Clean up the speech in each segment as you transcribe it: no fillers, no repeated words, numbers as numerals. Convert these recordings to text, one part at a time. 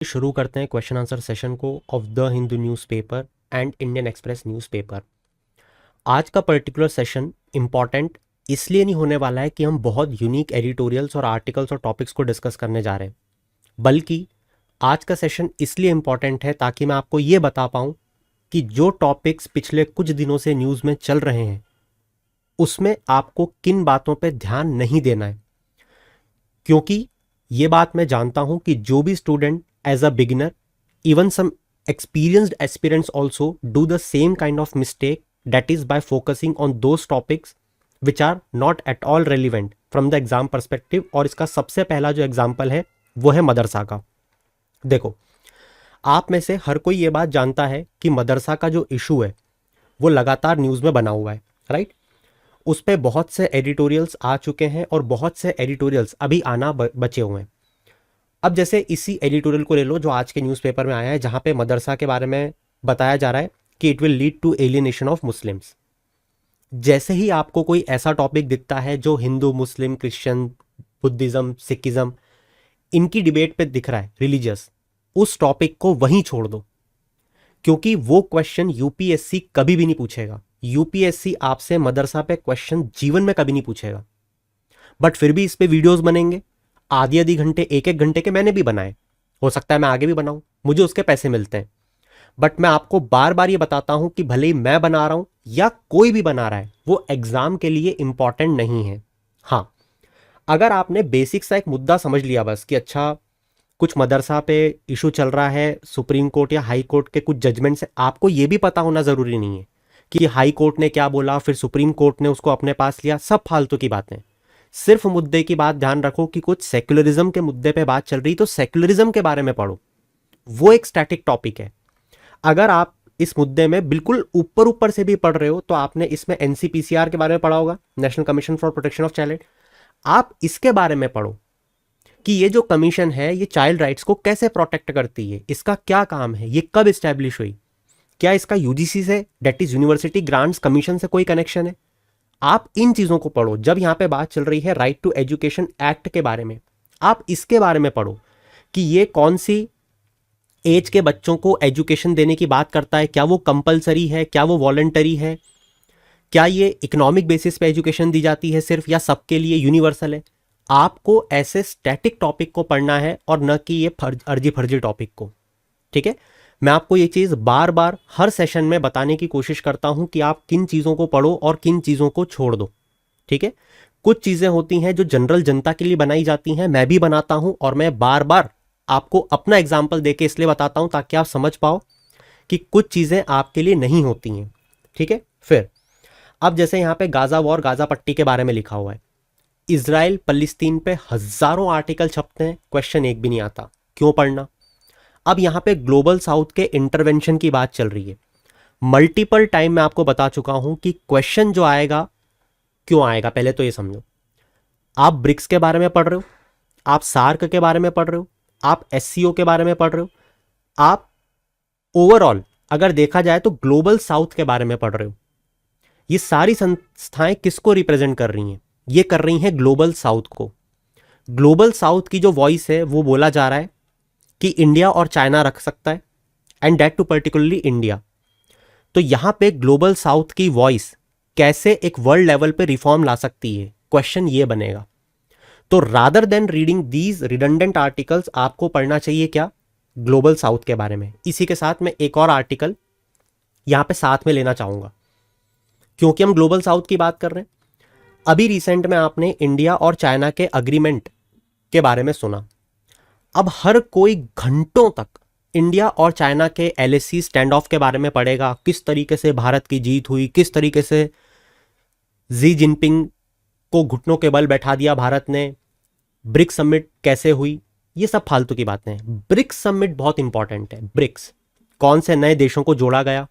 शुरू करते हैं क्वेश्चन आंसर सेशन को of the Hindu newspaper and Indian express newspaper. आज का पर्टिकुलर सेशन इम्पॉर्टेंट इसलिए नहीं होने वाला है कि हम बहुत यूनिक एडिटोरियल्स और आर्टिकल्स और टॉपिक्स को डिस्कस करने जा रहे हैं, बल्कि आज का सेशन इसलिए इम्पॉर्टेंट है ताकि मैं आपको ये बता पाऊँ कि जो टॉपिक्स पिछले कुछ दिनों से न्यूज़ में चल रहे हैं उसमें आपको किन बातों पे ध्यान नहीं देना है। क्योंकि ये बात मैं जानता हूं कि जो भी student as a beginner, even some experienced aspirants also do the same kind of mistake, that is by focusing on those topics which are not at all relevant from the exam perspective। और इसका सबसे पहला जो example है वो है मदरसा का। देखो, आप में से हर कोई ये बात जानता है कि मदरसा का जो इशू है वो लगातार न्यूज़ में बना हुआ है, राइट। उस पर बहुत से एडिटोरियल्स आ चुके हैं और बहुत से एडिटोरियल्स अभी आना बचे हुए हैं। अब जैसे इसी एडिटोरियल को ले लो जो आज के न्यूज़पेपर में आया है, जहां पे मदरसा के बारे में बताया जा रहा है कि it will lead to alienation of Muslims. जैसे ही आपको कोई ऐसा टॉपिक दिखता है जो Hindu, Muslim, Christian, Buddhism, Sikhism, इनकी डिबेट पे दिख रहा है, रिलीजियस, उस टॉपिक को वहीं छोड़ दो, क्योंकि वो क्वेश्चन यूपीएससी कभी भी नहीं पूछेगा। यूपीएससी आपसे मदरसा पे क्वेश्चन जीवन में कभी नहीं पूछेगा, बट फिर भी इस पे वीडियोस बनेंगे, आधी आधी घंटे, एक एक घंटे के मैंने भी बनाए, हो सकता है मैं आगे भी बनाऊं, मुझे उसके पैसे मिलते हैं। बट मैं आपको बार बार ये बताता हूं कि भले ही मैं बना रहा हूं या कोई भी बना रहा है, वो एग्जाम के लिए इंपॉर्टेंट नहीं है। हाँ, अगर आपने बेसिक सा एक मुद्दा समझ लिया बस कि अच्छा कुछ मदरसा पे इशू चल रहा है, सुप्रीम कोर्ट या हाई कोर्ट के कुछ जजमेंट से, आपको ये भी पता होना जरूरी नहीं है कि हाई कोर्ट ने क्या बोला, फिर सुप्रीम कोर्ट ने उसको अपने पास लिया, सब फालतू की बातें। सिर्फ मुद्दे की बात ध्यान रखो कि कुछ सेक्युलरिज्म के मुद्दे पे बात चल रही तो सेक्युलरिज्म के बारे में पढ़ो, वो एक स्टैटिक टॉपिक है। अगर आप इस मुद्दे में बिल्कुल ऊपर ऊपर से भी पढ़ रहे हो तो आपने इसमें एनसीपीसीआर के बारे में पढ़ा होगा, national commission for protection of child. आप इसके बारे में पढ़ो कि ये जो कमीशन है ये चाइल्ड राइट्स को कैसे प्रोटेक्ट करती है, इसका क्या काम है, ये कब स्टैब्लिश हुई, क्या इसका यूजीसी से, that is university grants commission से कोई कनेक्शन है। आप इन चीजों को पढ़ो। जब यहां पे बात चल रही है राइट टू एजुकेशन एक्ट के बारे में, आप इसके बारे में पढ़ो कि ये कौन सी एज के बच्चों को एजुकेशन देने की बात करता है, क्या वो कंपलसरी है, क्या वो वॉलंटरी है, क्या ये इकोनॉमिक बेसिस पे एजुकेशन दी जाती है सिर्फ, या सबके लिए यूनिवर्सल है। आपको ऐसे स्टैटिक टॉपिक को पढ़ना है और न कि ये अर्जी फर्जी टॉपिक को, ठीक है। मैं आपको ये चीज़ बार बार हर सेशन में बताने की कोशिश करता हूं कि आप किन चीज़ों को पढ़ो और किन चीज़ों को छोड़ दो, ठीक है। कुछ चीज़ें होती हैं जो जनरल जनता के लिए बनाई जाती हैं, मैं भी बनाता हूं, और मैं बार बार आपको अपना एग्जाम्पल देके इसलिए बताता हूं ताकि आप समझ पाओ कि कुछ चीज़ें आपके लिए नहीं होती हैं, ठीक है। फिर अब जैसे यहाँ पे गाजा वॉर, गाजा पट्टी के बारे में लिखा हुआ है, इजराइल फलस्तीन पे हजारों आर्टिकल छपते हैं, क्वेश्चन एक भी नहीं आता, क्यों पढ़ना। अब यहां पे ग्लोबल साउथ के इंटरवेंशन की बात चल रही है। मल्टीपल टाइम मैं आपको बता चुका हूं कि क्वेश्चन जो आएगा क्यों आएगा, पहले तो ये समझो। आप ब्रिक्स के बारे में पढ़ रहे हो, आप सार्क के बारे में पढ़ रहे हो, आप एससीओ के बारे में पढ़ रहे हो, आप ओवरऑल अगर देखा जाए तो ग्लोबल साउथ के बारे में पढ़ रहे हो। ये सारी संस्थाएं किसको रिप्रेजेंट कर रही हैं? ये कर रही हैं ग्लोबल साउथ को। ग्लोबल साउथ की जो वॉइस है वो बोला जा रहा है कि इंडिया और चाइना रख सकता है, and that too particularly India. तो यहां पे ग्लोबल साउथ की वॉइस कैसे एक वर्ल्ड लेवल पे रिफॉर्म ला सकती है, क्वेश्चन ये बनेगा। तो rather than reading these redundant articles, आपको पढ़ना चाहिए क्या, ग्लोबल साउथ के बारे में। इसी के साथ मैं एक और आर्टिकल यहां पे साथ में लेना चाहूंगा, क्योंकि हम ग्लोबल साउथ की बात कर रहे हैं। अभी रिसेंट में आपने इंडिया और चाइना के अग्रीमेंट के बारे में सुना। अब हर कोई घंटों तक इंडिया और चाइना के एलएसी स्टैंड ऑफ के बारे में पढ़ेगा, किस तरीके से भारत की जीत हुई, किस तरीके से जी जिनपिंग को घुटनों के बल बैठा दिया भारत ने, ब्रिक्स समिट कैसे हुई, ये सब फालतू की बातें हैं। ब्रिक्स समिट बहुत इंपॉर्टेंट है। ब्रिक्स कौन से नए देशों को जोड़ा गया,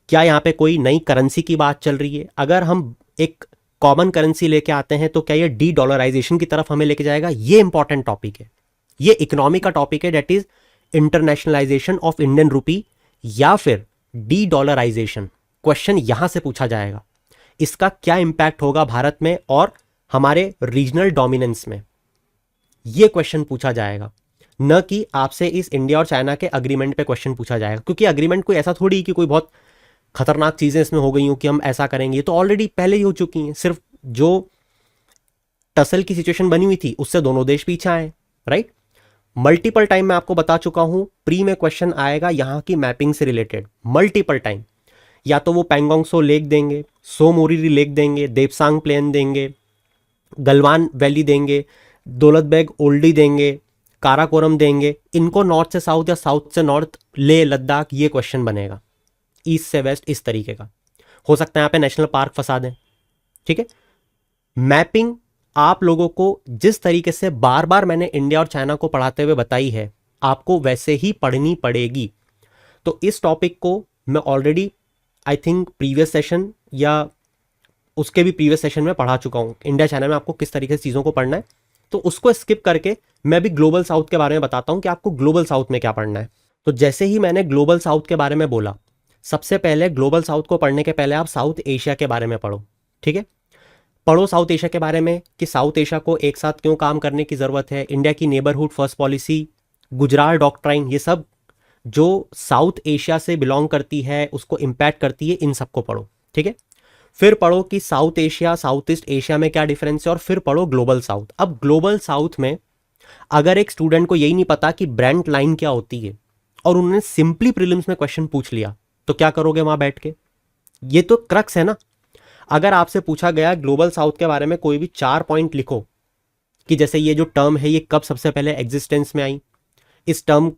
क्या यहाँ पे कोई नई करेंसी की बात चल रही है, अगर हम एक कॉमन करेंसी लेके आते हैं तो क्या ये डी डॉलराइजेशन की तरफ हमें लेके जाएगा, ये इंपॉर्टेंट टॉपिक है। ये इकोनॉमी का टॉपिक है, that is internationalization of Indian rupee या फिर डी डॉलराइजेशन। क्वेश्चन यहां से पूछा जाएगा, इसका क्या इंपैक्ट होगा भारत में और हमारे रीजनल डोमिनेंस में, ये क्वेश्चन पूछा जाएगा। न कि आपसे इस इंडिया और चाइना के अग्रीमेंट पे क्वेश्चन पूछा जाएगा, क्योंकि अग्रीमेंट कोई ऐसा थोड़ी कि कोई बहुत खतरनाक चीज़ें इसमें हो गई हूँ कि हम ऐसा करेंगे, ये तो ऑलरेडी पहले ही हो चुकी हैं। सिर्फ जो टसल की सिचुएशन बनी हुई थी उससे दोनों देश पीछे आए, राइट। मल्टीपल टाइम मैं आपको बता चुका हूं, प्री में क्वेश्चन आएगा यहां की मैपिंग से रिलेटेड मल्टीपल टाइम। या तो वो पैंगोंग सो लेक देंगे, सो मोरीरी लेक देंगे, देपसांग प्लेन देंगे, गलवान वैली देंगे, दौलत बेग ओल्डी देंगे, काराकोरम देंगे। इनको नॉर्थ से साउथ या साउथ से नॉर्थ, ले लद्दाख, ये क्वेश्चन बनेगा। ईस्ट से वेस्ट, इस तरीके का हो सकता है। यहाँ पे नेशनल पार्क फंसा दें, ठीक है। मैपिंग आप लोगों को जिस तरीके से बार बार मैंने इंडिया और चाइना को पढ़ाते हुए बताई है, आपको वैसे ही पढ़नी पड़ेगी। तो इस टॉपिक को मैं already I think previous session या उसके भी प्रीवियस सेशन में पढ़ा चुका हूं, इंडिया चाइना में आपको किस तरीके से चीज़ों को पढ़ना है। तो उसको स्किप करके मैं भी ग्लोबल साउथ के बारे में बताता हूं कि आपको ग्लोबल साउथ में क्या पढ़ना है। तो जैसे ही मैंने ग्लोबल साउथ के बारे में बोला, सबसे पहले ग्लोबल साउथ को पढ़ने के पहले आप साउथ एशिया के बारे में पढ़ो, ठीक है। पढ़ो साउथ एशिया के बारे में कि साउथ एशिया को एक साथ क्यों काम करने की ज़रूरत है, इंडिया की neighbourhood first policy, Gujarat doctrine, ये सब जो साउथ एशिया से बिलोंग करती है, उसको इम्पैक्ट करती है, इन सबको पढ़ो, ठीक है। फिर पढ़ो कि south Asia south east Asia में क्या डिफरेंस है, और फिर पढ़ो ग्लोबल साउथ। अब ग्लोबल साउथ में अगर एक स्टूडेंट को यही नहीं पता कि ब्रांड लाइन क्या होती है और उन्होंने सिंपली प्रीलिम्स में क्वेश्चन पूछ लिया, तो क्या करोगे वहां बैठ के? ये तो क्रक्स है ना। अगर आपसे पूछा गया ग्लोबल साउथ के बारे में कोई भी 4 पॉइंट लिखो कि जैसे ये जो टर्म है ये कब सबसे पहले एग्जिस्टेंस में आई, इस टर्म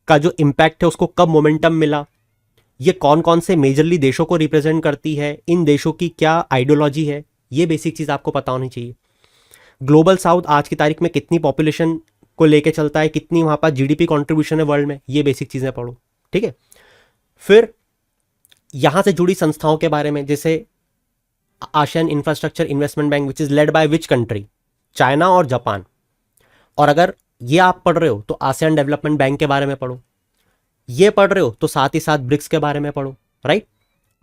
का जो इंपैक्ट है उसको कब मोमेंटम मिला, ये कौन कौन से मेजरली देशों को रिप्रेजेंट करती है, इन देशों की क्या आइडियोलॉजी है, ये बेसिक चीज़ आपको पता होनी चाहिए। ग्लोबल साउथ आज की तारीख में कितनी पॉपुलेशन को लेके चलता है, कितनी वहाँ पर जीडीपी कंट्रीब्यूशन है वर्ल्ड में, ये बेसिक चीज़ें पढ़ो, ठीक है। फिर यहाँ से जुड़ी संस्थाओं के बारे में, जैसे Asian infrastructure investment bank which is led by which country, China और जापान। और अगर ये आप पढ़ रहे हो तो आसियान डेवलपमेंट बैंक के बारे में पढ़ो। ये पढ़ रहे हो तो साथ ही साथ ब्रिक्स के बारे में पढ़ो, राइट।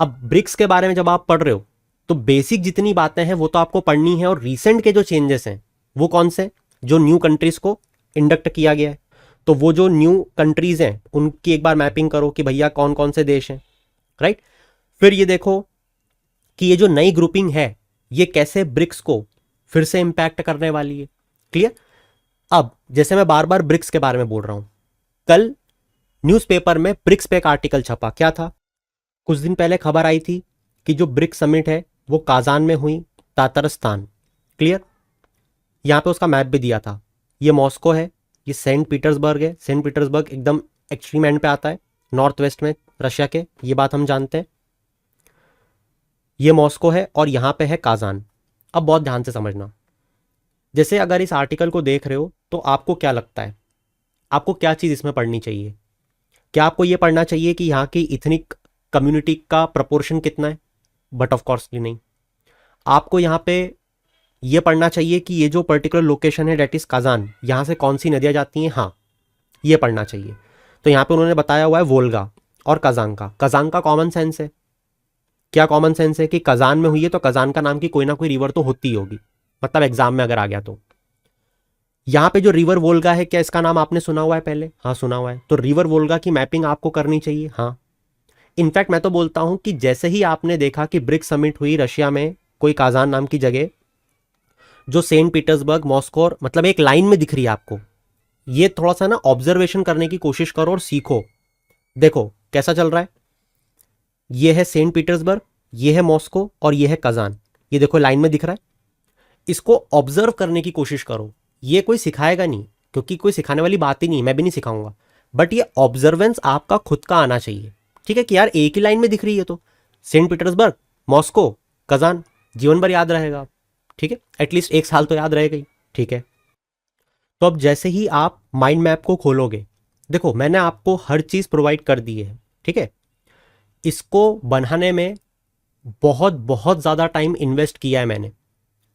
अब ब्रिक्स के बारे में जब आप पढ़ रहे हो तो बेसिक जितनी बातें हैं वो तो आपको पढ़नी है, और रीसेंट के जो चेंजेस हैं वो कौन से, जो न्यू कंट्रीज को इंडक्ट किया गया है, तो वो जो न्यू कंट्रीज हैं उनकी एक बार मैपिंग करो कि भैया कौन कौन से देश हैं, राइट। फिर ये देखो कि ये जो नई ग्रुपिंग है ये कैसे ब्रिक्स को फिर से इंपैक्ट करने वाली है, क्लियर। अब जैसे मैं बार बार ब्रिक्स के बारे में बोल रहा हूं, कल न्यूज़पेपर में ब्रिक्स पे एक आर्टिकल छपा, क्या था, कुछ दिन पहले खबर आई थी कि जो ब्रिक्स समिट है वो काजान में हुई, तातरस्तान, क्लियर। यहां पे उसका मैप भी दिया था, ये मॉस्को है, ये सेंट पीटर्सबर्ग है। सेंट पीटर्सबर्ग एकदम एक्सट्रीम एंड पे आता है, नॉर्थ वेस्ट में रशिया के, ये बात हम जानते हैं। ये मॉस्को है और यहां पे है काजान। अब बहुत ध्यान से समझना, जैसे अगर इस आर्टिकल को देख रहे हो तो आपको क्या लगता है, आपको क्या चीज़ इसमें पढ़नी चाहिए? क्या आपको ये पढ़ना चाहिए कि यहाँ की इथनिक कम्युनिटी का प्रपोर्शन कितना है? बट ऑफ कोर्स नहीं। आपको यहाँ पे ये पढ़ना चाहिए कि ये जो पर्टिकुलर लोकेशन है डेट इज काजान, यहाँ से कौन सी नदियाँ जाती हैं, हाँ ये पढ़ना चाहिए। तो यहाँ पे उन्होंने बताया हुआ है वोल्गा और कजान का। कजान का कॉमन सेंस है, क्या कॉमन सेंस है कि कजान में हुई है तो कजान का नाम की कोई ना कोई रिवर तो होती ही होगी, मतलब एग्जाम में अगर आ गया तो। यहाँ पे जो रिवर वोल्गा है, क्या इसका नाम आपने सुना हुआ है पहले? हाँ सुना हुआ है। तो रिवर वोल्गा की मैपिंग आपको करनी चाहिए, हाँ। इनफैक्ट मैं तो बोलता हूं कि जैसे ही आपने देखा कि ब्रिक्स समिट हुई रशिया में कोई काजान नाम की जगह, जो सेंट पीटर्सबर्ग मॉस्को मतलब एक लाइन में दिख रही है आपको, ये थोड़ा सा ना ऑब्जर्वेशन करने की कोशिश करो और सीखो। देखो कैसा चल रहा है, ये है सेंट पीटर्सबर्ग, ये है मॉस्को और ये है कजान, ये देखो लाइन में दिख रहा है। इसको ऑब्जर्व करने की कोशिश करो। ये कोई सिखाएगा नहीं, क्योंकि कोई सिखाने वाली बात ही नहीं, मैं भी नहीं सिखाऊंगा, बट ये ऑब्जर्वेंस आपका खुद का आना चाहिए, ठीक है। कि यार एक ही लाइन में दिख रही है तो सेंट पीटर्सबर्ग मॉस्को कजान, जीवन भर याद रहेगा, ठीक है, एटलीस्ट 1 साल तो याद रहेगा ही, ठीक है। तो अब जैसे ही आप माइंड मैप को खोलोगे, देखो मैंने आपको हर चीज़ प्रोवाइड कर दी है, ठीक है। इसको बनाने में बहुत बहुत ज़्यादा टाइम इन्वेस्ट किया है मैंने,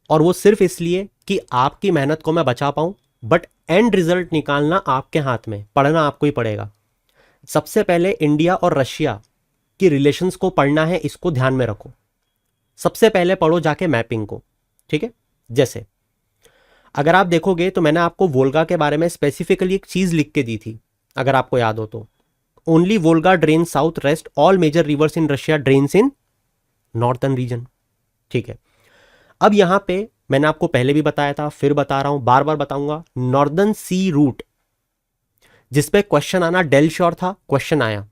और वो सिर्फ इसलिए कि आपकी मेहनत को मैं बचा पाऊँ, बट एंड रिजल्ट निकालना आपके हाथ में, पढ़ना आपको ही पड़ेगा। सबसे पहले इंडिया और रशिया की रिलेशंस को पढ़ना है, इसको ध्यान में रखो। सबसे पहले पढ़ो जाके मैपिंग को, ठीक है। जैसे अगर आप देखोगे तो मैंने आपको वोल्गा के बारे में स्पेसिफिकली एक चीज लिख के दी थी, अगर आपको याद हो तो। Only Volga drain south, rest all major rivers in Russia drains in northern region. ठीक है, अब यहां पे मैंने आपको पहले भी बताया था, फिर बता रहा हूं, बार बार बताऊंगा, नॉर्दर्न सी रूट जिसपे क्वेश्चन आना डेल श्योर था, क्वेश्चन आया।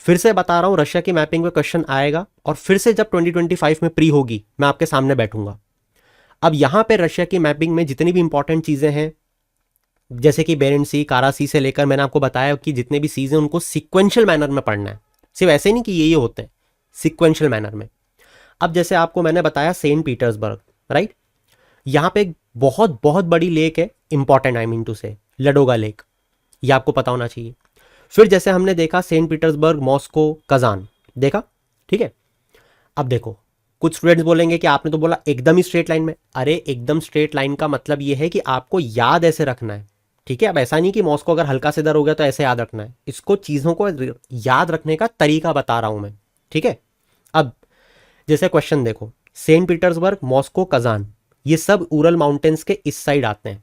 फिर से बता रहा हूं, रशिया की मैपिंग में क्वेश्चन आएगा, और फिर से जब 2025 में प्री होगी मैं आपके सामने बैठूंगा। अब यहां पे रशिया की मैपिंग में जितनी भी इंपॉर्टेंट चीजें हैं, जैसे कि बेरेंट सी, कारा सी से लेकर, मैंने आपको बताया कि जितने भी सीज हैं उनको सिक्वेंशियल मैनर में पढ़ना है, सिर्फ ऐसे नहीं कि ये होते हैं, सिक्वेंशियल मैनर में। अब जैसे आपको मैंने बताया सेंट पीटर्सबर्ग, राइट, यहां पे एक बहुत बहुत बड़ी लेक है, इंपॉर्टेंट आई मीन टू से, लडोगा लेक, ये आपको पता होना चाहिए। फिर जैसे हमने देखा सेंट पीटर्सबर्ग, मॉस्को, कजान, देखा, ठीक है। अब देखो, कुछ स्टूडेंट्स बोलेंगे कि आपने तो बोला एकदम ही स्ट्रेट लाइन में। अरे एकदम स्ट्रेट लाइन का मतलब ये है कि आपको याद ऐसे रखना है, ठीक है। अब ऐसा नहीं कि मॉस्को अगर हल्का से इधर हो गया तो ऐसे याद रखना है, इसको चीजों को याद रखने का तरीका बता रहा हूं मैं, ठीक है। अब जैसे क्वेश्चन देखो, सेंट पीटर्सबर्ग, मॉस्को, कजान, ये सब उरल माउंटेन्स के इस साइड आते हैं।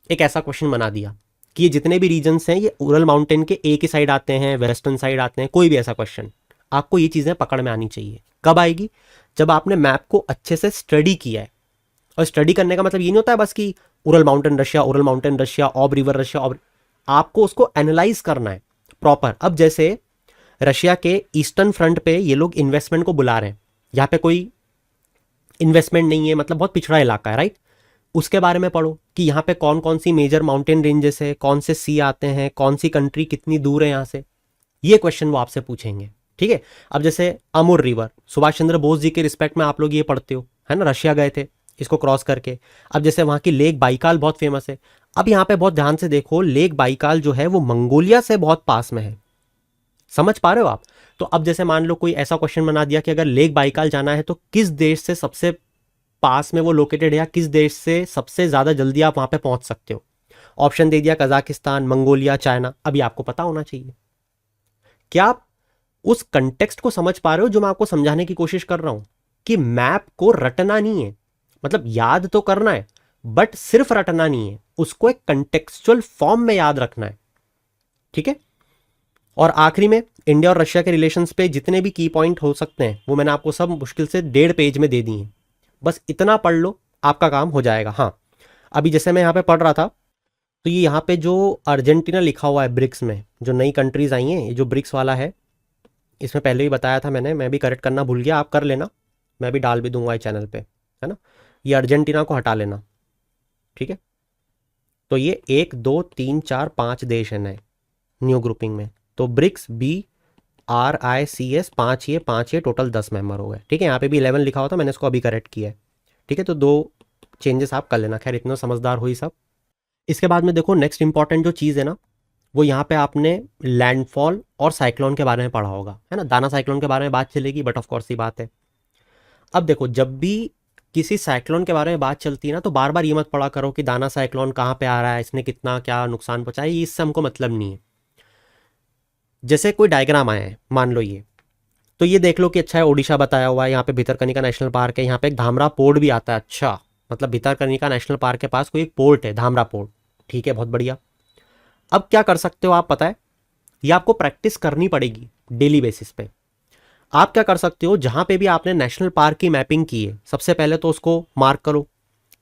एक ऐसा क्वेश्चन बना दिया कि ये जितने भी रीजन्स हैं ये उरल माउंटेन के एक ही साइड आते हैं, वेस्टर्न साइड आते हैं, कोई भी ऐसा क्वेश्चन, आपको ये चीजें पकड़ में आनी चाहिए। कब आएगी? जब आपने मैप को अच्छे से स्टडी किया है। और स्टडी करने का मतलब ये नहीं होता है बस कि Ural mountain Russia, Ural mountain Russia, Ob river Russia, Ob, आपको उसको एनालाइज करना है प्रॉपर। अब जैसे रशिया के ईस्टर्न फ्रंट पे ये लोग इन्वेस्टमेंट को बुला रहे हैं, यहाँ पे कोई इन्वेस्टमेंट नहीं है, मतलब बहुत पिछड़ा इलाका है, राइट। उसके बारे में पढ़ो कि यहाँ पे कौन कौन सी मेजर माउंटेन रेंजेस है, कौन से सी आते हैं, कौन सी कंट्री कितनी दूर है यहाँ से, ये क्वेश्चन वो आपसे पूछेंगे, ठीक है। अब जैसे अमूर रिवर, सुभाष चंद्र बोस जी के रिस्पेक्ट में आप लोग ये पढ़ते हो, है ना, रशिया गए थे इसको क्रॉस करके। अब जैसे वहाँ की लेक बाइकाल बहुत फेमस है। अब यहाँ पे बहुत ध्यान से देखो, लेक बाइकाल जो है वो मंगोलिया से बहुत पास में है, समझ पा रहे हो आप। तो अब जैसे मान लो कोई ऐसा क्वेश्चन बना दिया कि अगर लेक बाइकाल जाना है तो किस देश से सबसे पास में वो लोकेटेड है, या किस देश से सबसे ज्यादा जल्दी आप वहां पे पहुंच सकते हो। ऑप्शन दे दिया कजाकिस्तान, मंगोलिया, चाइना। अभी आपको पता होना चाहिए। क्या आप उस कंटेक्स्ट को समझ पा रहे हो जो मैं आपको समझाने की कोशिश कर रहा हूं कि मैप को रटना नहीं है, मतलब याद तो करना है बट सिर्फ रटना नहीं है, उसको एक कंटेक्चुअल फॉर्म में याद रखना है, ठीक है। और आखिरी में इंडिया और रशिया के रिलेशंस पे जितने भी की पॉइंट हो सकते हैं वो मैंने आपको सब मुश्किल से 1.5 पेज में दे दिए हैं, बस इतना पढ़ लो, आपका काम हो जाएगा। हाँ, अभी जैसे मैं यहाँ पे पढ़ रहा था तो ये यहाँ पे जो अर्जेंटीना लिखा हुआ है ब्रिक्स में, जो नई कंट्रीज आई हैं, ये जो ब्रिक्स वाला है, इसमें पहले भी बताया था मैंने, मैं भी करेक्ट करना भूल गया, आप कर लेना, मैं भी डाल भी दूंगा इस चैनल पे, है ना। ये अर्जेंटीना को हटा लेना, ठीक है। तो ये 1 2 3 4 5 देश है नए न्यू ग्रुपिंग में। तो ब्रिक्स BRICS 5 ये टोटल 10 मेंबर हो गए, ठीक है। यहाँ पे भी 11 लिखा हुआ था, मैंने इसको अभी करेक्ट किया है, ठीक है। तो 2 चेंजेस आप कर लेना, खैर इतना समझदार हुई सब। इसके बाद में देखो नेक्स्ट इंपॉर्टेंट जो चीज़ है ना, वो यहाँ पे आपने लैंडफॉल और साइक्लोन के बारे में पढ़ा होगा, है ना। दाना साइक्लोन के बारे में बात चलेगी, बट ऑफ कोर्स ये बात है। अब देखो, जब भी किसी साइक्लोन के बारे में बात चलती है ना, तो बार बार ये मत पढ़ा करो कि दाना साइक्लोन कहाँ पे आ रहा है, इसने कितना क्या नुकसान पहुंचाया, ये इससे हमको मतलब नहीं है। जैसे कोई डायग्राम आया है, मान लो ये, तो ये देख लो कि अच्छा है, ओडिशा बताया हुआ है, यहाँ पे भितरकनिका नेशनल पार्क है, यहाँ पे एक धामरा पोर्ट भी आता है। अच्छा, मतलब भितरकनिका नेशनल पार्क के पास कोई एक पोर्ट है, धामरा पोर्ट, ठीक है, बहुत बढ़िया। अब क्या कर सकते हो आप, पता है, ये आपको प्रैक्टिस करनी पड़ेगी डेली बेसिस पे। आप क्या कर सकते हो, जहां पे भी आपने नेशनल पार्क की मैपिंग की है, सबसे पहले तो उसको मार्क करो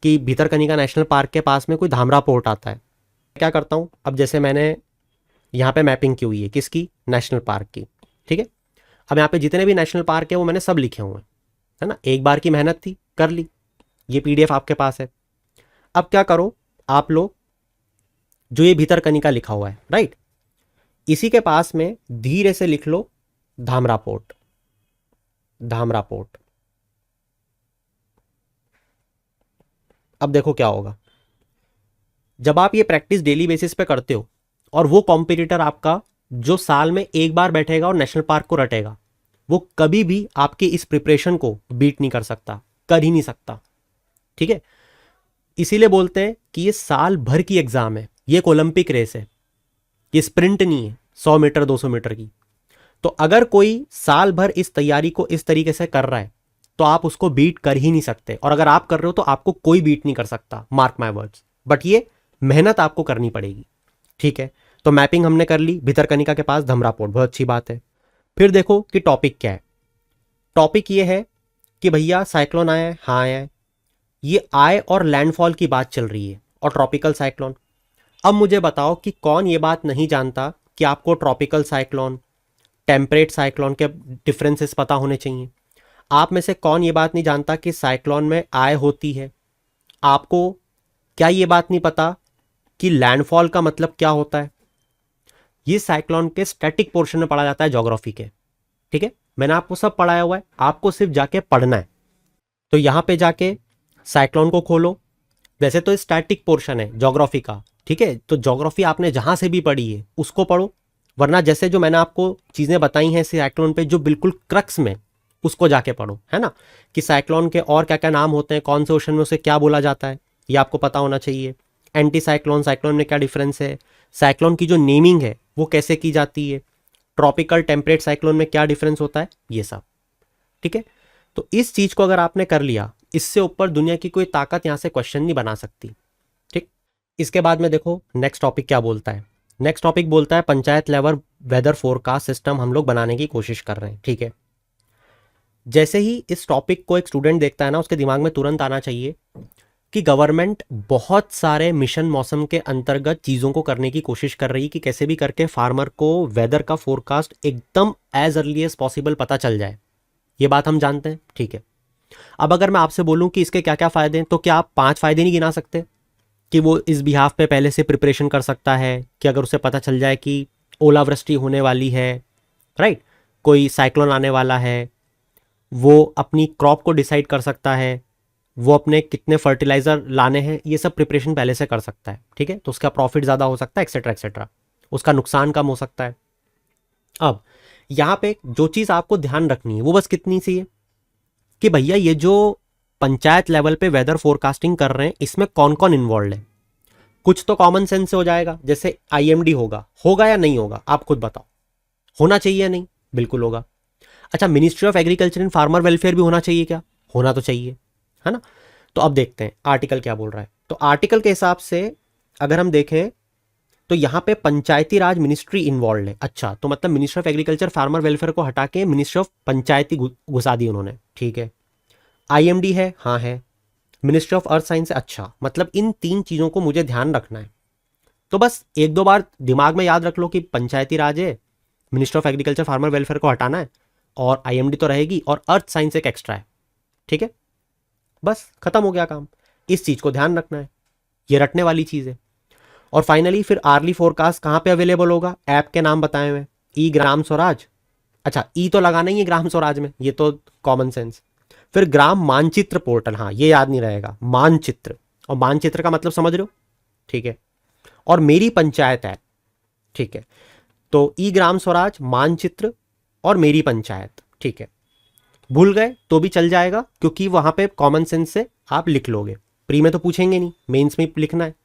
कि भितरकनिका नेशनल पार्क के पास में कोई धामरा पोर्ट आता है। क्या करता हूं, अब जैसे मैंने यहाँ पे मैपिंग की हुई है, किसकी, नेशनल पार्क की, ठीक है। अब यहाँ पे जितने भी नेशनल पार्क है वो मैंने सब लिखे हुए हैं, है ना, एक बार की मेहनत थी, कर ली, ये PDF आपके पास है। अब क्या करो आप लोग, जो ये भितरकनिका लिखा हुआ है, राइट, इसी के पास में धीरे से लिख लो धामरा पोर्ट, धामरा पोर्ट। अब देखो क्या होगा, जब आप ये प्रैक्टिस डेली बेसिस पे करते हो और वो कॉम्पिटिटर आपका जो साल में एक बार बैठेगा और नेशनल पार्क को रटेगा, वो कभी भी आपकी इस प्रिपरेशन को बीट नहीं कर सकता, कर ही नहीं सकता, ठीक है। इसीलिए बोलते हैं कि ये साल भर की एग्जाम है, ये एक ओलंपिक रेस है, ये स्प्रिंट नहीं है 100 मीटर 200 मीटर की। तो अगर कोई साल भर इस तैयारी को इस तरीके से कर रहा है तो आप उसको बीट कर ही नहीं सकते, और अगर आप कर रहे हो तो आपको कोई बीट नहीं कर सकता, मार्क माय वर्ड्स। बट ये मेहनत आपको करनी पड़ेगी, ठीक है। तो मैपिंग हमने कर ली भितरकनिका के पास धमरा पोर्ट, बहुत अच्छी बात है। फिर देखो कि टॉपिक क्या है। टॉपिक ये है कि भैया साइक्लोन आया है, हाँ आया है, ये आए और लैंडफॉल की बात चल रही है, और ट्रॉपिकल साइक्लोन। अब मुझे बताओ कि कौन ये बात नहीं जानता कि आपको ट्रॉपिकल साइक्लोन, टेम्परेट साइक्लोन के डिफरेंसेस पता होने चाहिए। आप में से कौन ये बात नहीं जानता कि साइक्लोन में आय होती है। आपको क्या ये बात नहीं पता कि लैंडफॉल का मतलब क्या होता है। ये साइक्लोन के स्टैटिक पोर्शन में पढ़ा जाता है ज्योग्राफी के, ठीक है। मैंने आपको सब पढ़ाया हुआ है, आपको सिर्फ जाके पढ़ना है। तो यहां पे जाके साइक्लोन को खोलो। वैसे तो स्टैटिक पोर्शन है ज्योग्राफी का, ठीक है, तो ज्योग्राफी आपने जहां से भी पढ़ी है उसको पढ़ो, वरना जैसे जो मैंने आपको चीजें बताई हैं साइक्लोन पे जो बिल्कुल क्रक्स में, उसको जाके पढ़ो, है ना। कि साइक्लोन के और क्या क्या नाम होते हैं, कौन से ओशन में उसे क्या बोला जाता है, ये आपको पता होना चाहिए। एंटी साइक्लोन, साइक्लोन में क्या डिफरेंस है, साइक्लोन की जो नेमिंग है वो कैसे की जाती है, ट्रॉपिकल टेम्परेट साइक्लोन में क्या डिफरेंस होता है, ये सब, ठीक है। तो इस चीज को अगर आपने कर लिया, इससे ऊपर दुनिया की कोई ताकत यहां से क्वेश्चन नहीं बना सकती, ठीक। इसके बाद में देखो नेक्स्ट टॉपिक क्या बोलता है। नेक्स्ट टॉपिक बोलता है panchayat level weather forecast system हम लोग बनाने की कोशिश कर रहे हैं, ठीक है। जैसे ही इस टॉपिक को एक स्टूडेंट देखता है ना, उसके दिमाग में तुरंत आना चाहिए कि गवर्नमेंट बहुत सारे मिशन मौसम के अंतर्गत चीज़ों को करने की कोशिश कर रही है कि कैसे भी करके फार्मर को वेदर का फोरकास्ट एकदम एज अर्ली एज पॉसिबल पता चल जाए। ये बात हम जानते हैं, ठीक है। अब अगर मैं आपसे बोलूं कि इसके क्या क्या फ़ायदे हैं, तो क्या आप 5 फायदे नहीं गिना सकते कि वो इस बिहाफ पे पहले से प्रिपरेशन कर सकता है कि अगर उसे पता चल जाए कि ओलावृष्टि होने वाली है, राइट, कोई साइक्लोन आने वाला है, वो अपनी क्रॉप को डिसाइड कर सकता है, वो अपने कितने फर्टिलाइजर लाने हैं, ये सब प्रिपरेशन पहले से कर सकता है, ठीक है। तो उसका प्रॉफिट ज़्यादा हो सकता है, एक्सेट्रा एक्सेट्रा, उसका नुकसान कम हो सकता है। अब यहाँ पे जो चीज़ आपको ध्यान रखनी है वो बस कितनी सी है कि भैया ये जो पंचायत लेवल पे वेदर फोरकास्टिंग कर रहे हैं इसमें कौन कौन इन्वॉल्व है। कुछ तो कॉमन सेंस से हो जाएगा, जैसे आईएमडी होगा या नहीं होगा, आप खुद बताओ। होना चाहिए या नहीं, बिल्कुल होगा। अच्छा, ministry of agriculture and farmer welfare भी होना चाहिए क्या, होना तो चाहिए, है ना। तो अब देखते हैं आर्टिकल क्या बोल रहा है। तो आर्टिकल के हिसाब से अगर हम देखें तो यहां पे पंचायती राज मिनिस्ट्री इन्वॉल्व है। अच्छा, तो मतलब ministry of agriculture farmer welfare को हटा के मिनिस्ट्री ऑफ पंचायती घुसा दी उन्होंने, ठीक है। आईएमडी है, हाँ है। मिनिस्ट्री ऑफ अर्थ साइंस है, अच्छा, मतलब इन 3 चीजों को मुझे ध्यान रखना है। तो बस 1-2 बार दिमाग में याद रख लो कि पंचायती राज है, ministry of agriculture farmer welfare को हटाना है, और आईएमडी तो रहेगी, और अर्थ साइंस एक एक्स्ट्रा है, ठीक है। बस खत्म हो गया काम। इस चीज को ध्यान रखना है, ये रटने वाली चीज है। और फाइनली फिर आर्ली फोरकास्ट कहां पे अवेलेबल होगा, ऐप के नाम बताए हुए, ई ग्राम स्वराज। अच्छा, ई तो लगाना ही है ग्राम स्वराज में, ये तो कॉमन सेंस। फिर ग्राम मानचित्र पोर्टल, हाँ ये याद नहीं रहेगा, मानचित्र, और मानचित्र का मतलब समझ रहे हो, ठीक है। और मेरी पंचायत ऐप, ठीक है। तो ई ग्राम स्वराज, मानचित्र और मेरी पंचायत, ठीक है। भूल गए तो भी चल जाएगा क्योंकि वहां पे कॉमन सेंस से आप लिख लोगे। प्री में तो पूछेंगे नहीं, मेंस में लिखना है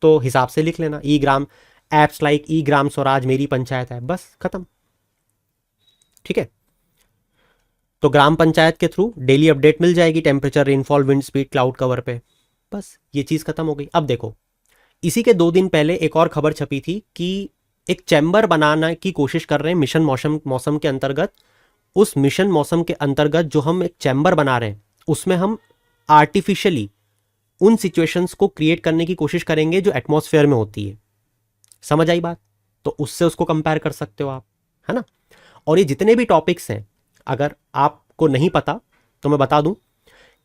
तो हिसाब से लिख लेना। ई ग्राम एप्स लाइक ई ग्राम स्वराज, मेरी पंचायत है, बस खत्म, ठीक है। तो ग्राम पंचायत के थ्रू डेली अपडेट मिल जाएगी, temperature, rainfall, wind speed, cloud cover पे, बस ये चीज खत्म हो गई। अब देखो इसी के 2 दिन पहले एक और खबर छपी थी कि एक चैम्बर बनाने की कोशिश कर रहे हैं मिशन मौसम के अंतर्गत। उस मिशन मौसम के अंतर्गत जो हम एक चैम्बर बना रहे हैं उसमें हम आर्टिफिशियली उन सिचुएशंस को क्रिएट करने की कोशिश करेंगे जो एटमॉस्फेयर में होती है। समझ आई बात, तो उससे उसको कंपेयर कर सकते हो आप, है ना। और ये जितने भी टॉपिक्स हैं, अगर आपको नहीं पता तो मैं बता दूं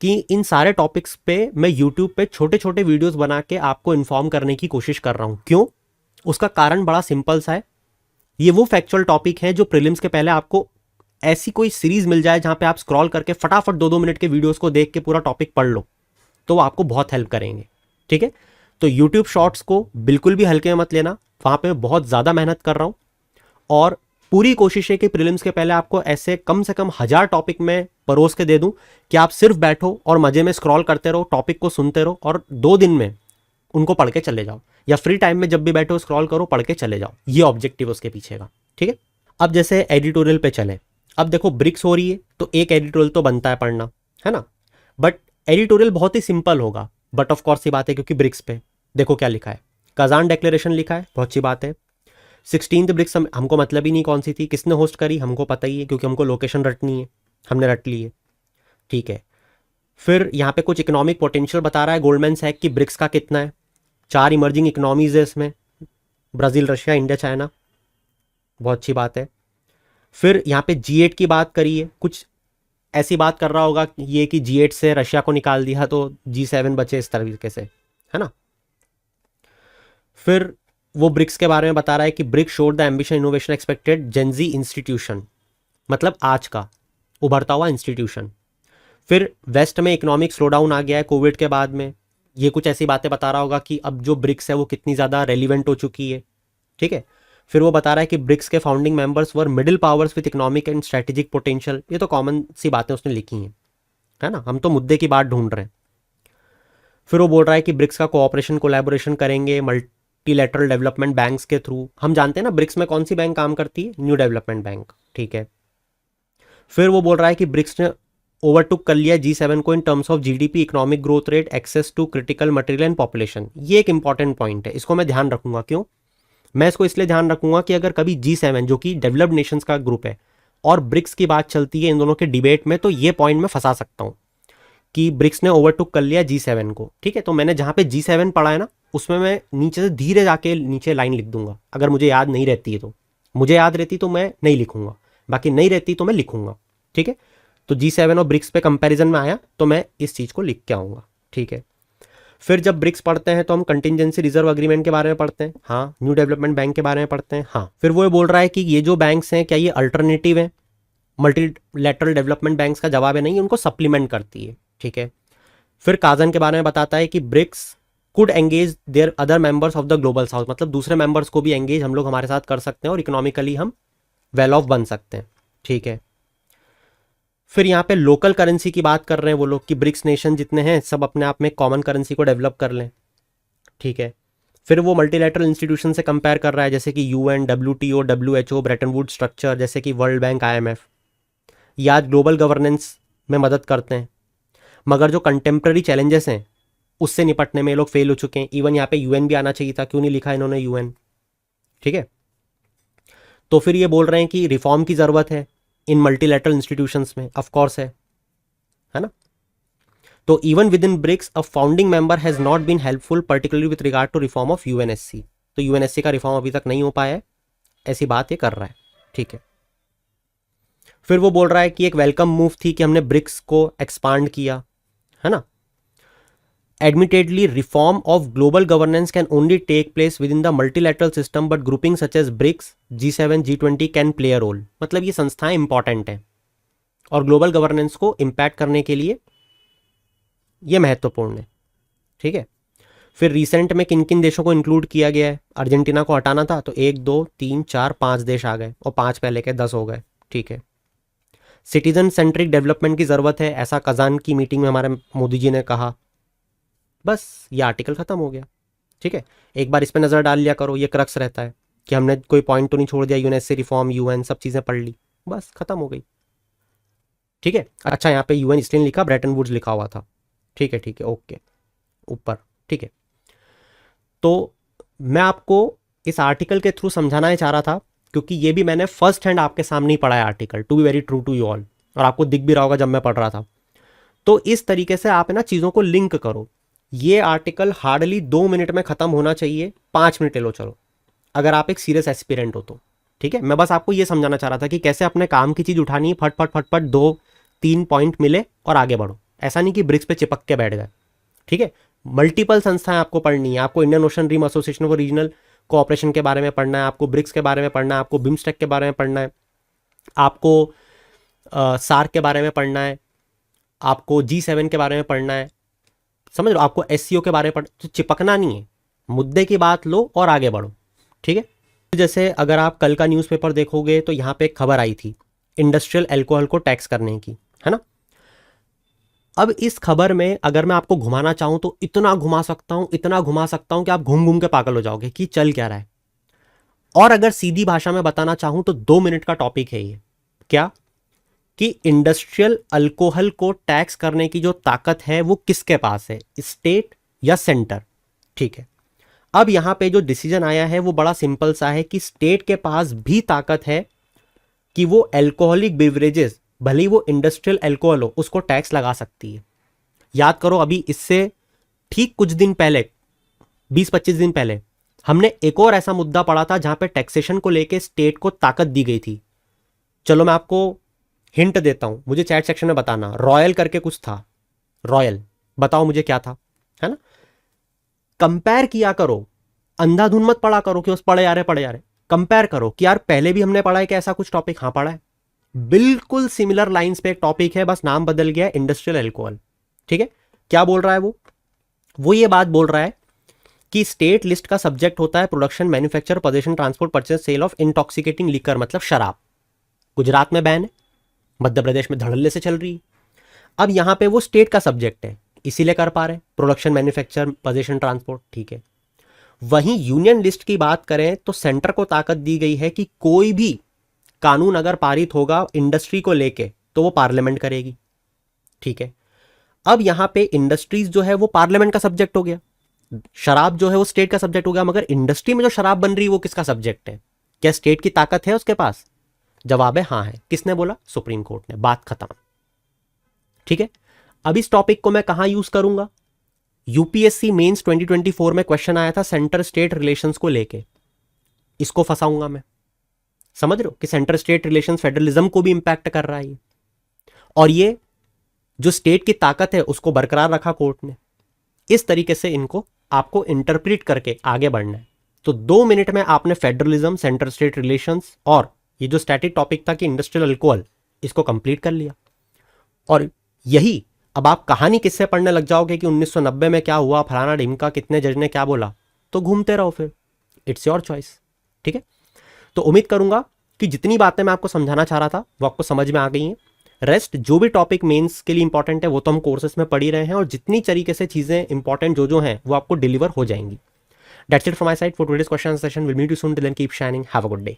कि इन सारे टॉपिक्स पे मैं यूट्यूब पे छोटे छोटे वीडियोस बना के आपको इन्फॉर्म करने की कोशिश कर रहा हूं। क्यों, उसका कारण बड़ा सिंपल सा है। ये वो फैक्चुअल टॉपिक है जो प्रीलिम्स के पहले आपको ऐसी कोई सीरीज मिल जाए जहां पे आप स्क्रॉल करके फटाफट 2-2 मिनट के वीडियोस को देख के पूरा टॉपिक पढ़ लो, तो वो आपको बहुत हेल्प करेंगे, ठीक है। तो यूट्यूब शॉर्ट्स को बिल्कुल भी हल्के में मत लेना, वहां पे बहुत ज्यादा मेहनत कर रहा हूं, और पूरी कोशिश है कि प्रीलिम्स के पहले आपको ऐसे कम से कम 1000 टॉपिक में परोस के दे दूं कि आप सिर्फ बैठो और मजे में स्क्रॉल करते रहो, टॉपिक को सुनते रहो और 2 दिन में उनको पढ़ के चले जाओ, या फ्री टाइम में जब भी बैठो स्क्रॉल करो, पढ़ के चले जाओ। ये ऑब्जेक्टिव उसके पीछे का, ठीक है। अब जैसे एडिटोरियल पे चले, अब देखो ब्रिक्स हो रही है तो एक एडिटोरियल तो बनता है पढ़ना, है ना, बट एडिटोरियल बहुत ही सिंपल होगा, बट ऑफ कोर्स ये बात है क्योंकि ब्रिक्स पे देखो क्या लिखा है, कजान डिक्लेरेशन लिखा है, बहुत अच्छी बात है। 16th ब्रिक्स हमको मतलब ही नहीं कौन सी थी, किसने होस्ट करी हमको पता ही है क्योंकि हमको लोकेशन रटनी है, हमने रट ली है, ठीक है। फिर यहाँ पे कुछ इकोनॉमिक पोटेंशियल बता रहा है गोल्डमैन सैक की ब्रिक्स का कितना है, 4 इमर्जिंग इकोनॉमीज है इसमें, ब्राज़ील, रशिया, इंडिया, चाइना, बहुत अच्छी बात है। फिर यहाँ पे G8 की बात करी है, कुछ ऐसी बात कर रहा होगा ये कि G8 से रशिया को निकाल दिया तो G7 बचे, इस तरीके से, है ना। फिर वो ब्रिक्स के बारे में बता रहा है कि BRICS showed the ambition innovation expected Gen Z institution, मतलब आज का उभरता हुआ इंस्टीट्यूशन। फिर वेस्ट में इकोनॉमिक स्लोडाउन आ गया है कोविड के बाद में, ये कुछ ऐसी बातें बता रहा होगा कि अब जो ब्रिक्स है वो कितनी ज़्यादा रेलिवेंट हो चुकी है, ठीक है। फिर वो बता रहा है कि ब्रिक्स के founding members were middle powers with economic and strategic potential, ये तो कॉमन सी बातें उसने लिखी हैं, है ना, हम तो मुद्दे की बात ढूंढ रहे हैं। फिर वो बोल रहा है कि ब्रिक्स का कोऑपरेशन कोलैबोरेशन करेंगे मल्टीलैटरल डेवलपमेंट बैंक्स के थ्रू, हम जानते हैं ना ब्रिक्स में कौन सी बैंक काम करती है, न्यू डेवलपमेंट बैंक, ठीक है। फिर वो बोल रहा है कि ब्रिक्स ने ओवरटुक कर लिया G7 को in terms of GDP, economic growth rate, access to critical material and population. ये एक इंपॉर्टेंट पॉइंट है, इसको मैं ध्यान रखूंगा। क्यों मैं इसको इसलिए ध्यान रखूंगा कि अगर कभी G7 जो कि डेवलप्ड नेशंस का ग्रुप है और ब्रिक्स की बात चलती है इन दोनों के डिबेट में, तो ये पॉइंट में फंसा सकता हूं कि ब्रिक्स ने ओवरटुक कर लिया G7 को, ठीक है। तो मैंने जहां पे G7 पढ़ा है ना, उसमें मैं नीचे से धीरे जाके नीचे लाइन लिख दूंगा, अगर मुझे याद नहीं रहती है तो, मुझे याद रहती तो मैं नहीं लिखूंगा, बाकी नहीं रहती तो मैं लिखूंगा, ठीक है। तो G7 और ब्रिक्स पे कंपैरिजन में आया तो मैं इस चीज़ को लिख के आऊँगा, ठीक है। फिर जब ब्रिक्स पढ़ते हैं तो हम कंटिजेंसी रिजर्व अग्रीमेंट के बारे में पढ़ते हैं, हाँ, न्यू डेवलपमेंट बैंक के बारे में पढ़ते हैं, हाँ। फिर वो ये बोल रहा है कि ये जो बैंक्स हैं क्या ये अल्टरनेटिव है मल्टीलैटरल डेवलपमेंट बैंक्स का, जवाब है नहीं, उनको सप्लीमेंट करती है, ठीक है। फिर काजन के बारे में बताता है कि BRICS could engage their other members of the global south, मतलब दूसरे मेंबर्स को भी एंगेज हम लोग हमारे साथ कर सकते हैं और इकोनॉमिकली हम वेल ऑफ बन सकते हैं, ठीक है। फिर यहाँ पे लोकल करेंसी की बात कर रहे हैं वो लोग कि ब्रिक्स नेशन जितने हैं सब अपने आप में कॉमन करेंसी को डेवलप कर लें, ठीक है। फिर वो मल्टीलैटरल इंस्टीट्यूशन से कंपेयर कर रहा है जैसे कि UN, WTO, WHO, Brayton would structure, जैसे कि वर्ल्ड बैंक, IMF, ये आज ग्लोबल गवर्नेंस में मदद करते हैं, मगर जो कंटेम्प्रेरी चैलेंजेस हैं उससे निपटने में ये लोग फेल हो चुके हैं। इवन यहाँ पे UN भी आना चाहिए था, क्यों नहीं लिखा इन्होंने UN, ठीक है। तो फिर ये बोल रहे हैं कि रिफॉर्म की ज़रूरत है इन मल्टीलैटरल इंस्टीट्यूशंस में, ऑफ कोर्स है ना। तो even within BRICS a founding member has not been helpful particularly with regard to reform of UNSC, तो UNSC का रिफॉर्म अभी तक नहीं हो पाया है, ऐसी बात ये कर रहा है, ठीक है। फिर वो बोल रहा है कि एक वेलकम मूव थी कि हमने ब्रिक्स को एक्सपांड किया, है ना। Admittedly, reform of global governance can only take place within the multilateral system, but groupings such as BRICS, G7, G20 can play a role. मतलब ये संस्थाएं इंपॉर्टेंट हैं और ग्लोबल गवर्नेंस को इम्पैक्ट करने के लिए ये महत्वपूर्ण है, ठीक है। फिर रिसेंट में किन किन देशों को इंक्लूड किया गया है, अर्जेंटीना को हटाना था तो 1 2 3 4 5 देश आ गए और 5 पहले के 10 हो गए, ठीक है। सिटीजन सेंट्रिक डेवलपमेंट की ज़रूरत है, ऐसा कजान की मीटिंग में हमारे मोदी जी ने कहा। बस ये आर्टिकल ख़त्म हो गया, ठीक है। एक बार इस पर नज़र डाल लिया करो, ये क्रक्स रहता है कि हमने कोई पॉइंट तो नहीं छोड़ दिया, UNSC रिफॉर्म, UN, सब चीज़ें पढ़ ली, बस ख़त्म हो गई, ठीक है। अच्छा यहाँ पे UN इसलिए लिखा, ब्रेटन वुड्स लिखा हुआ था, ठीक है, ठीक है, ओके, ऊपर, ठीक है। तो मैं आपको इस आर्टिकल के थ्रू समझाना ही चाह रहा था क्योंकि ये भी मैंने फर्स्ट हैंड आपके सामने ही पढ़ा है article, to be very true to you all, और आपको दिख भी रहा होगा जब मैं पढ़ रहा था। तो इस तरीके से आप है ना चीज़ों को लिंक करो। ये आर्टिकल हार्डली 2 मिनट में ख़त्म होना चाहिए, 5 मिनट ले लो चलो, अगर आप एक सीरियस एस्पिरेंट हो तो, ठीक है। मैं बस आपको ये समझाना चाह रहा था कि कैसे अपने काम की चीज़ उठानी है, फट फट फट फट 2-3 पॉइंट मिले और आगे बढ़ो, ऐसा नहीं कि ब्रिक्स पे चिपक के बैठ गए, ठीक है। मल्टीपल संस्थाएं आपको पढ़नी है, आपको Indian Ocean rim association for regional cooperation के बारे में पढ़ना है, आपको ब्रिक्स के बारे में पढ़ना है, आपको बिम्स्टेक के बारे में पढ़ना है, आपको सार्क के बारे में पढ़ना है, आपको G7 के बारे में पढ़ना है, समझ लो, आपको SCO के बारे में तो चिपकना नहीं है, मुद्दे की बात लो और आगे बढ़ो, ठीक है। जैसे अगर आप कल का न्यूज़पेपर देखोगे तो यहाँ पे एक खबर आई थी इंडस्ट्रियल अल्कोहल को टैक्स करने की, है ना। अब इस खबर में अगर मैं आपको घुमाना चाहूँ तो इतना घुमा सकता हूँ, इतना घुमा सकता हूँ कि आप घूम घूम के पागल हो जाओगे कि चल क्या रहा है। और अगर सीधी भाषा में बताना चाहूँ तो 2 मिनट का टॉपिक है ये, क्या कि इंडस्ट्रियल अल्कोहल को टैक्स करने की जो ताकत है वो किसके पास है, स्टेट या सेंटर। ठीक है, अब यहां पे जो डिसीजन आया है वो बड़ा सिंपल सा है कि स्टेट के पास भी ताकत है कि वो अल्कोहलिक बेवरेजेस, भले ही वो इंडस्ट्रियल अल्कोहल हो, उसको टैक्स लगा सकती है। याद करो, अभी इससे ठीक कुछ दिन पहले, 20-25 दिन पहले, हमने एक और ऐसा मुद्दा पढ़ा था जहां पे टैक्सेशन को लेके स्टेट को ताकत दी गई थी। चलो मैं आपको हिंट देता हूं, मुझे चैट सेक्शन में बताना। रॉयल करके कुछ था, रॉयल, बताओ मुझे क्या था, है ना। कंपेयर किया करो, अंधाधुन मत पढ़ा करो कि उस पढ़े जा रहे। कंपेयर करो कि यार पहले भी हमने पढ़ा है कि ऐसा कुछ टॉपिक, हाँ पढ़ा है, बिल्कुल सिमिलर लाइंस पे एक टॉपिक है, बस नाम बदल गया, इंडस्ट्रियल अल्कोहल। ठीक है, क्या बोल रहा है वो ये बात बोल रहा है कि स्टेट लिस्ट का सब्जेक्ट होता है production, manufacture, possession, transport, purchase, sale of intoxicating liquor, मतलब शराब। गुजरात में बैन है, मध्य प्रदेश में धड़ल्ले से चल रही है। अब यहां पे वो स्टेट का सब्जेक्ट है, इसीलिए कर पा रहे प्रोडक्शन, मैन्युफैक्चर, पोजेशन, ट्रांसपोर्ट। ठीक है, वहीं यूनियन लिस्ट की बात करें तो सेंटर को ताकत दी गई है कि कोई भी कानून अगर पारित होगा इंडस्ट्री को लेके तो वो पार्लियामेंट करेगी। ठीक है, अब यहां पे इंडस्ट्रीज जो है वो पार्लियामेंट का सब्जेक्ट हो गया, शराब जो है वो स्टेट का सब्जेक्ट हो गया, मगर इंडस्ट्री में जो शराब बन रही है वो किसका सब्जेक्ट है? क्या स्टेट की ताकत है उसके पास? जवाब है हाँ है। किसने बोला? सुप्रीम कोर्ट ने। बात खत्म। ठीक है, अब इस टॉपिक को मैं कहां यूज करूंगा? यूपीएससी मेंस 2024 में क्वेश्चन आया था सेंटर स्टेट रिलेशंस को लेके, इसको फंसाऊंगा मैं। समझ रहे हो कि सेंटर स्टेट रिलेशंस फेडरलिज्म को भी इंपैक्ट कर रहा है ये, और ये जो स्टेट की ताकत है उसको बरकरार रखा कोर्ट ने। इस तरीके से इनको आपको इंटरप्रेट करके आगे बढ़ना है। तो 2 मिनट में आपने फेडरलिज्म, सेंटर स्टेट रिलेशंस और ये जो स्टैटिक टॉपिक था कि इंडस्ट्रियल अल्कोहल, इसको कंप्लीट कर लिया। और यही अब आप कहानी किससे पढ़ने लग जाओगे कि 1990 में क्या हुआ, फलाना ढिमका, कितने जज ने क्या बोला, तो घूमते रहो फिर, इट्स योर चॉइस। ठीक है, तो उम्मीद करूंगा कि जितनी बातें मैं आपको समझाना चाह रहा था वो आपको समझ में आ गई हैं। रेस्ट जो भी टॉपिक मेंस के लिए इंपॉर्टेंट है वो तो हम कोर्सेस में पढ़ ही रहे हैं, और जितनी तरीके से चीजें इंपॉर्टेंट जो हैं वो आपको डिलीवर हो जाएंगी। That's it from my side for today's question session. Will meet you soon, till then keep shining, have a good day.